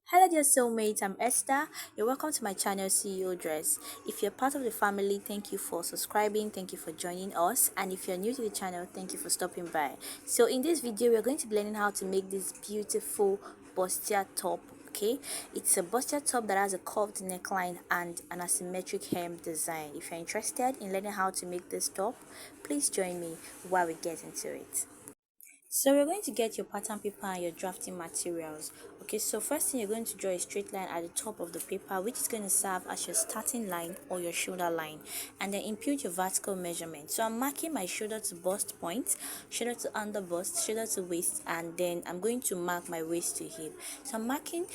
Hello dear soulmates, I'm Esther. You're welcome to my channel CEO Dress. If you're part of the family, thank you for subscribing, thank you for joining us, and if you're new to the channel, thank you for stopping by. So in this video, we're going to be learning how to make this beautiful bustier top. Okay, it's a bustier top that has a curved neckline and an asymmetric hem design. If you're interested in learning how to make this top, please join me while we get into it. So we're going to get your pattern paper and your drafting materials. Okay, so first thing, you're going to draw a straight line at the top of the paper, which is going to serve as your starting line or your shoulder line, and then impute your vertical measurement. So I'm marking my shoulder to bust point, shoulder to under bust, shoulder to waist, and then I'm going to mark my waist to hip. So I'm marking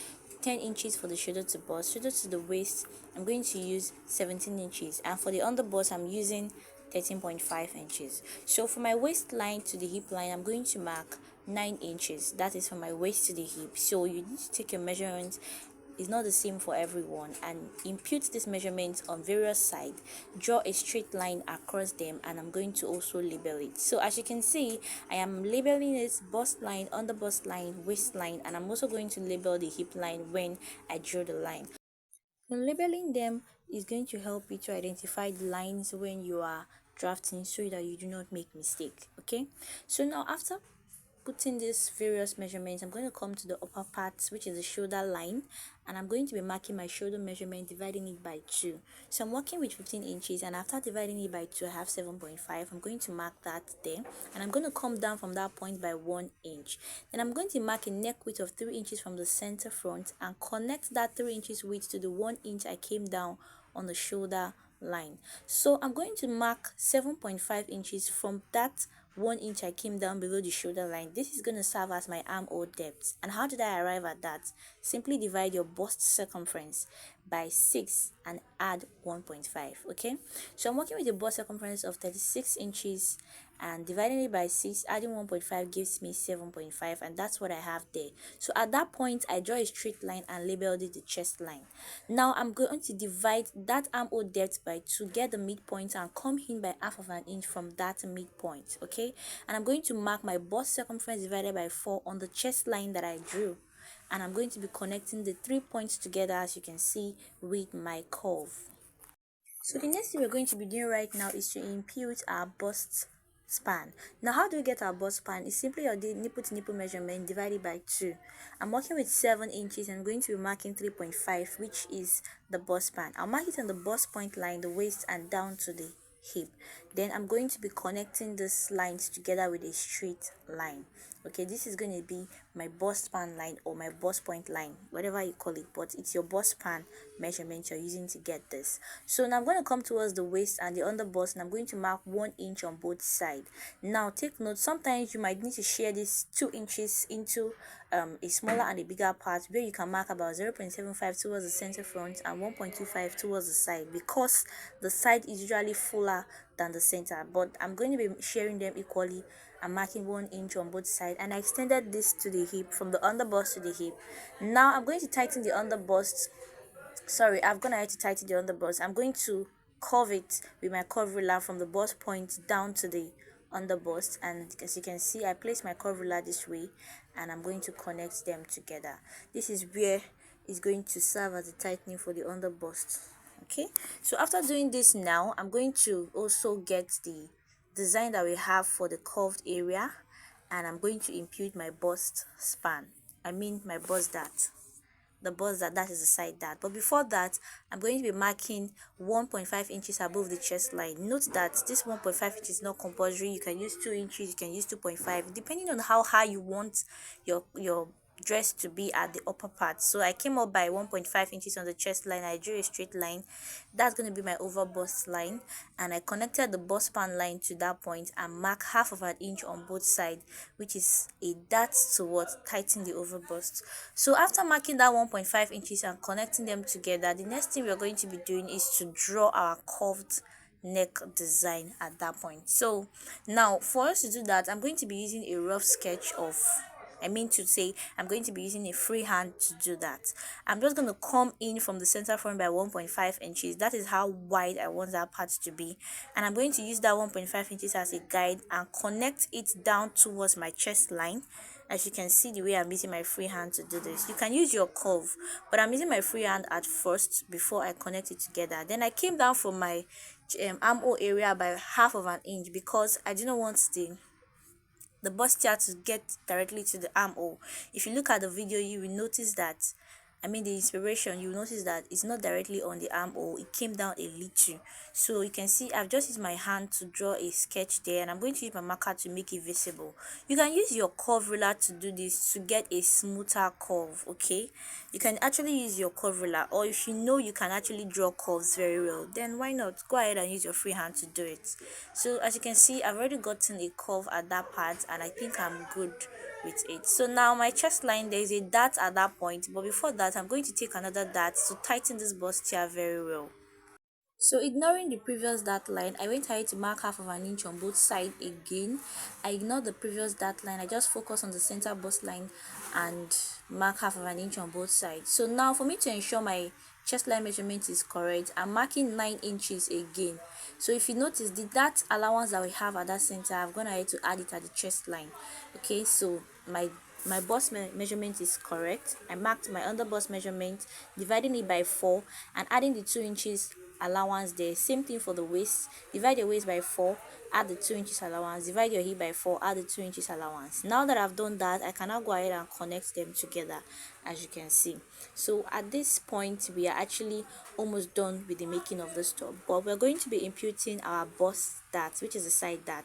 10 inches for the shoulder to bust, shoulder to the waist I'm going to use 17 inches, and for the under bust I'm using 13.5 inches. So for my waistline to the hip line, I'm going to mark 9 inches. That is from my waist to the hip. So you need to take your measurements. It's not the same for everyone, and impute this measurement on various sides. Draw a straight line across them, and I'm going to also label it. So as you can see, I am labeling it bust line, under bust line, waistline, and I'm also going to label the hip line when I draw the line. Labeling them is going to help you to identify the lines when you are drafting so that you do not make mistake. Okay, so now after putting these various measurements, I'm going to come to the upper part, which is the shoulder line, and I'm going to be marking my shoulder measurement, dividing it by 2. So I'm working with 15 inches, and after dividing it by 2, I have 7.5. I'm going to mark that there, and I'm going to come down from that point by 1 inch. Then I'm going to mark a neck width of 3 inches from the center front and connect that 3 inches width to the 1 inch I came down on the shoulder line. So I'm going to mark 7.5 inches from that 1 inch I came down below the shoulder line. This is going to serve as my armhole depth. And how did I arrive at that? Simply divide your bust circumference by 6 and add 1.5. Okay, so I'm working with a bust circumference of 36 inches, and dividing it by 6, adding 1.5 gives me 7.5, and that's what I have there. So at that point, I draw a straight line and labeled it the chest line. Now I'm going to divide that armhole depth by 2, get the midpoint, and come in by half of an inch from that midpoint. Okay, and I'm going to mark my bust circumference divided by 4 on the chest line that I drew, and I'm going to be connecting the 3 points together, as you can see, with my curve. So the next thing we're going to be doing right now is to impute our bust span. Now how do we get our bust span? It's simply your nipple to nipple measurement divided by 2. I'm working with 7 inches and I'm going to be marking 3.5, which is the bust span. I'll mark it on the bust point line, the waist, and down to the hip. Then I'm going to be connecting these lines together with a straight line. Okay, this is going to be my bust span line or my bust point line, whatever you call it, but it's your bust span measurement you're using to get this. So now I'm going to come towards the waist and the under bust, and I'm going to mark 1 inch on both sides. Now take note, sometimes you might need to share this 2 inches into a smaller and a bigger part, where you can mark about 0.75 towards the center front and 1.25 towards the side, because the side is usually fuller than the center. But I'm going to be sharing them equally. I'm marking 1 inch on both sides, and I extended this to the hip, from the under bust to the hip. Now I'm going to tighten the under bust. Sorry, I'm gonna have to tighten the under bust. I'm going to curve it with my curve ruler from the bust point down to the under bust, and as you can see, I place my curve ruler this way, and I'm going to connect them together. This is where it's going to serve as a tightening for the under bust. Okay, so after doing this, now I'm going to also get the design that we have for the curved area, and I'm going to impute my bust span, my bust dart, the bust that is the side dart. But before that, I'm going to be marking 1.5 inches above the chest line. Note that this 1.5 inches is not compulsory. You can use 2 inches, you can use 2.5, depending on how high you want your dress to be at the upper part. So I came up by 1.5 inches on the chest line. I drew a straight line. That's going to be my over bust line, and I connected the bust span line to that point and mark half of an inch on both sides, which is a dart towards tighten the over bust. So after marking that 1.5 inches and connecting them together, the next thing we're going to be doing is to draw our curved neck design at that point. So now for us to do that, I'm going to be using a rough sketch of, I'm going to be using a free hand to do that. I'm just going to come in from the center front by 1.5 inches. That is how wide I want that part to be. And I'm going to use that 1.5 inches as a guide and connect it down towards my chest line. As you can see the way I'm using my free hand to do this, you can use your curve, but I'm using my free hand at first before I connect it together. Then I came down from my armhole area by half of an inch because I didn't want the bustier to get directly to the armhole. If you look at the video, you will notice that, the inspiration, you will notice that it's not directly on the armhole, it came down a little. So you can see I've just used my hand to draw a sketch there, and I'm going to use my marker to make it visible. You can use your curve ruler to do this to get a smoother curve. Okay, you can actually use your curve ruler, or if you know you can actually draw curves very well, then why not go ahead and use your free hand to do it. So as you can see, I've already gotten a curve at that part, and I think I'm good with it. So now my chest line, there is a dart at that point, but before that I'm going to take another dart to tighten this bustier very well. So ignoring the previous dart line, I went ahead to mark half of an inch on both sides again. I ignored the previous dart line, I just focus on the center bust line and mark half of an inch on both sides. So now for me to ensure my chest line measurement is correct, I'm marking 9 inches again. So if you notice the dart allowance that we have at that center, I've gone ahead to add it at the chest line. Okay, so my bust measurement is correct. I marked my under bust measurement, dividing it by 4 and adding the 2 inches allowance there. Same thing for the waist. Divide your waist by 4, add the 2 inches allowance. Divide your hip by 4, add the 2 inches allowance. Now that I've done that, I can now go ahead and connect them together, as you can see. So at this point, we are actually almost done with the making of this top, but we're going to be imputing our bust dart, which is the side dart,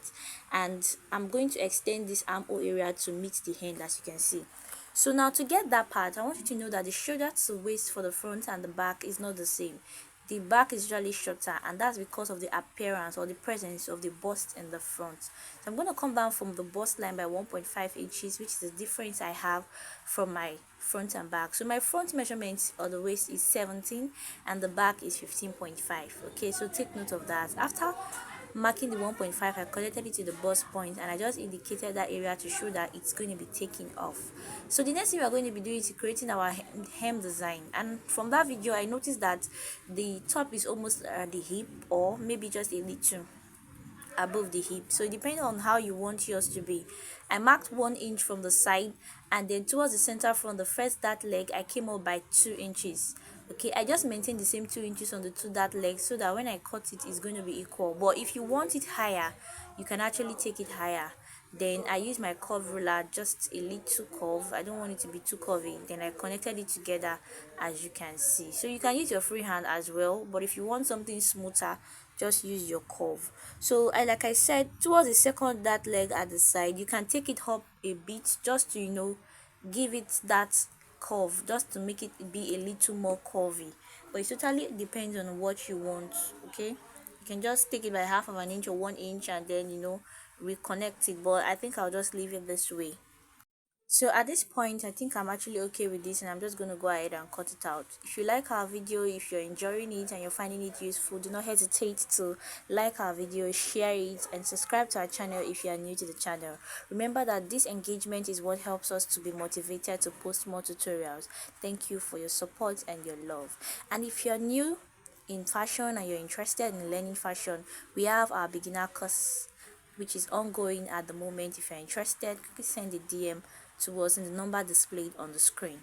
and I'm going to extend this armhole area to meet the hand, as you can see. So now to get that part, I want you to know that the shoulder to waist for the front and the back is not the same. The back is usually shorter, and that's because of the appearance or the presence of the bust in the front. So I'm going to come down from the bust line by 1.5 inches, which is the difference I have from my front and back. So my front measurement of the waist is 17 and the back is 15.5. Okay, so take note of that. After marking the 1.5, I connected it to the bust point, and I just indicated that area to show that it's going to be taking off. So the next thing we are going to be doing is creating our hem design, and from that video I noticed that the top is almost at the hip, or maybe just a little above the hip, so depending on how you want yours to be. I marked 1 inch from the side, and then towards the center from the first dart leg I came up by 2 inches. Okay, I just maintained the same 2 inches on the two dart legs so that when I cut it, it's going to be equal. But if you want it higher, you can actually take it higher. Then I use my curve ruler, just a little curve, I don't want it to be too curvy. Then I connected it together, as you can see. So you can use your free hand as well, but if you want something smoother, just use your curve. So like I said, towards the second dart leg at the side, you can take it up a bit just to give it that curve, just to make it be a little more curvy. But it totally depends on what you want. Okay, you can just take it by half of an inch or 1 inch and then reconnect it, but I think I'll just leave it this way. So at this point, I think I'm actually okay with this, and I'm just going to go ahead and cut it out. If you like our video, if you're enjoying it and you're finding it useful, do not hesitate to like our video, share it, and subscribe to our channel if you are new to the channel. Remember that this engagement is what helps us to be motivated to post more tutorials. Thank you for your support and your love. And if you're new in fashion and you're interested in learning fashion, we have our beginner course, which is ongoing at the moment. If you're interested, quickly send a DM to us in the number displayed on the screen.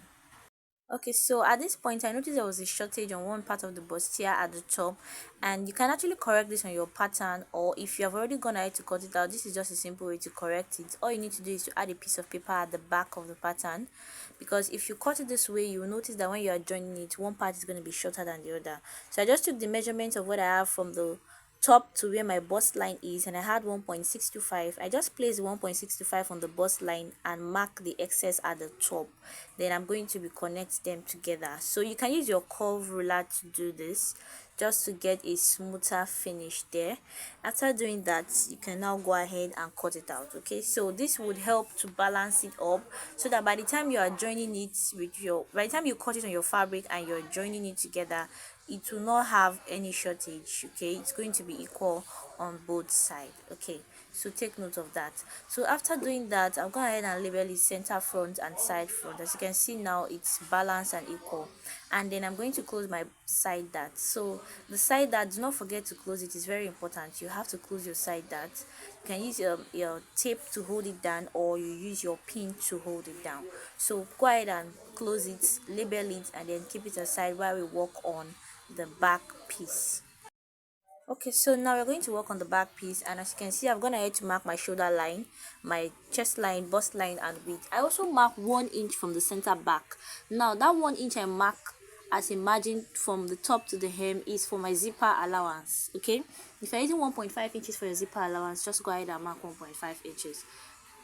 Okay, so at this point I noticed there was a shortage on one part of the bustier at the top, and you can actually correct this on your pattern, or if you have already gone ahead to cut it out, this is just a simple way to correct it. All you need to do is to add a piece of paper at the back of the pattern, because if you cut it this way, you will notice that when you are joining it, one part is going to be shorter than the other. So I just took the measurement of what I have from the top to where my bust line is, and I had 1.625. I just placed 1.625 on the bust line and mark the excess at the top. Then I'm going to reconnect them together. So you can use your curve ruler to do this, just to get a smoother finish there. After doing that, you can now go ahead and cut it out. Okay, so this would help to balance it up, so that by the time you are joining it by the time you cut it on your fabric and you're joining it together, it will not have any shortage. Okay, it's going to be equal on both sides. Okay, so take note of that. So after doing that, I'll go ahead and label it center front and side front. As you can see now, it's balanced and equal. And then I'm going to close my side dart. So the side dart, do not forget to close it. It's very important. You have to close your side dart. You can use your tape to hold it down, or you use your pin to hold it down. So go ahead and close it, label it, and then keep it aside while we work on the back piece. Okay, so now we're going to work on the back piece, and as you can see, I've gone ahead to mark my shoulder line, my chest line, bust line, and width. I also mark 1 inch from the center back. Now that 1 inch I mark as a margin from the top to the hem is for my zipper allowance. Okay, if you're using 1.5 inches for your zipper allowance, just go ahead and mark 1.5 inches.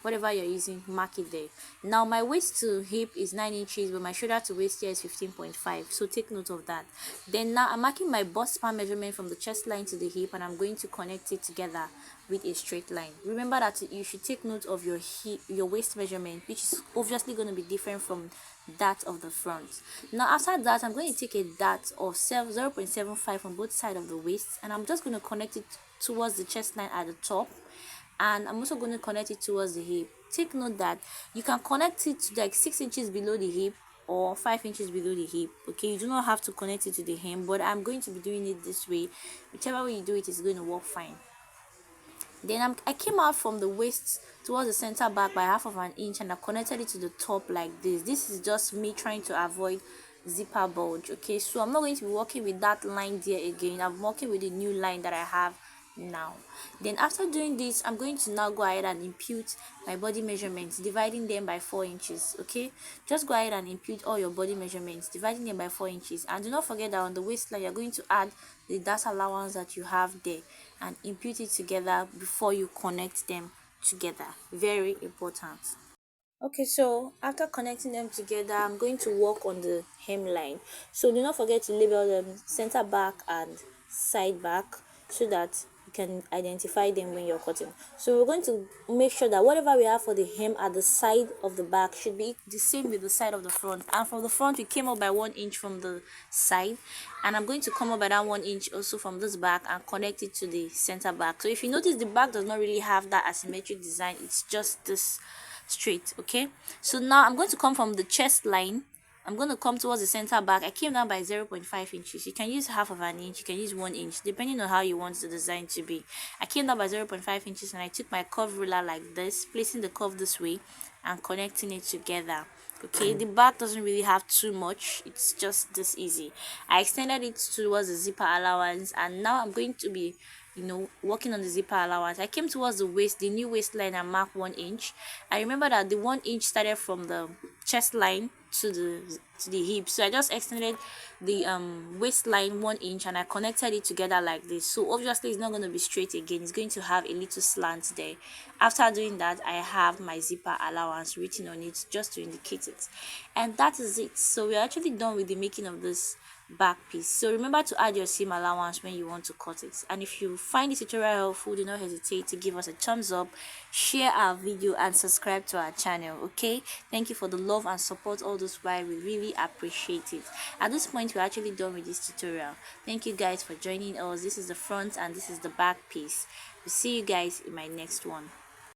Whatever you're using, mark it there. Now my waist to hip is 9 inches, but my shoulder to waist here is 15.5, so take note of that. Then now I'm marking my bust span measurement from the chest line to the hip, and I'm going to connect it together with a straight line. Remember that you should take note of your hip, your waist measurement, which is obviously going to be different from that of the front. Now after that, I'm going to take a dart of 0.75 on both sides of the waist, and I'm just going to connect it towards the chest line at the top, and I'm also going to connect it towards the hip. Take note that you can connect it to like 6 inches below the hip or 5 inches below the hip. Okay, you do not have to connect it to the hem, but I'm going to be doing it this way. Whichever way you do it is going to work fine. Then I came out from the waist towards the center back by half of an inch, and I connected it to the top like this. This is just me trying to avoid zipper bulge. Okay, so I'm not going to be working with that line there again. I'm working with the new line that I have now. Then after doing this, I'm going to now go ahead and impute my body measurements, dividing them by 4 inches. Okay, just go ahead and impute all your body measurements, dividing them by 4 inches, and do not forget that on the waistline you're going to add the dart allowance that you have there and impute it together before you connect them together. Very important. Okay, so after connecting them together, I'm going to work on the hemline. So do not forget to label them center back and side back so that you can identify them when you're cutting. So we're going to make sure that whatever we have for the hem at the side of the back should be the same with the side of the front. And from the front, we came up by 1 inch from the side, and I'm going to come up by that 1 inch also from this back and connect it to the center back. So if you notice, the back does not really have that asymmetric design, it's just this straight. Okay, so now I'm going to come from the chest line. I'm going to come towards the center back. I came down by 0.5 inches. You can use half of an inch, you can use 1 inch, depending on how you want the design to be. I came down by 0.5 inches, and I took my curve ruler like this, placing the curve this way and connecting it together. Okay, the back doesn't really have too much, it's just this easy. I extended it towards the zipper allowance, and now I'm going to be working on the zipper allowance. I came towards the waist, the new waistline, and marked 1 inch. I remember that the 1 inch started from the chest line to the hip, so I just extended the waistline 1 inch, and I connected it together like this. So obviously it's not going to be straight again, it's going to have a little slant there. After doing that, I have my zipper allowance written on it just to indicate it, and that is it. So we're actually done with the making of this back piece. So remember to add your seam allowance when you want to cut it. And if you find this tutorial helpful, do not hesitate to give us a thumbs up, share our video, and subscribe to our channel. Okay, thank you for the love and support all this while. We really appreciate it. At this point, we're actually done with this tutorial. Thank you guys for joining us. This is the front and this is the back piece. We'll see you guys in my next one.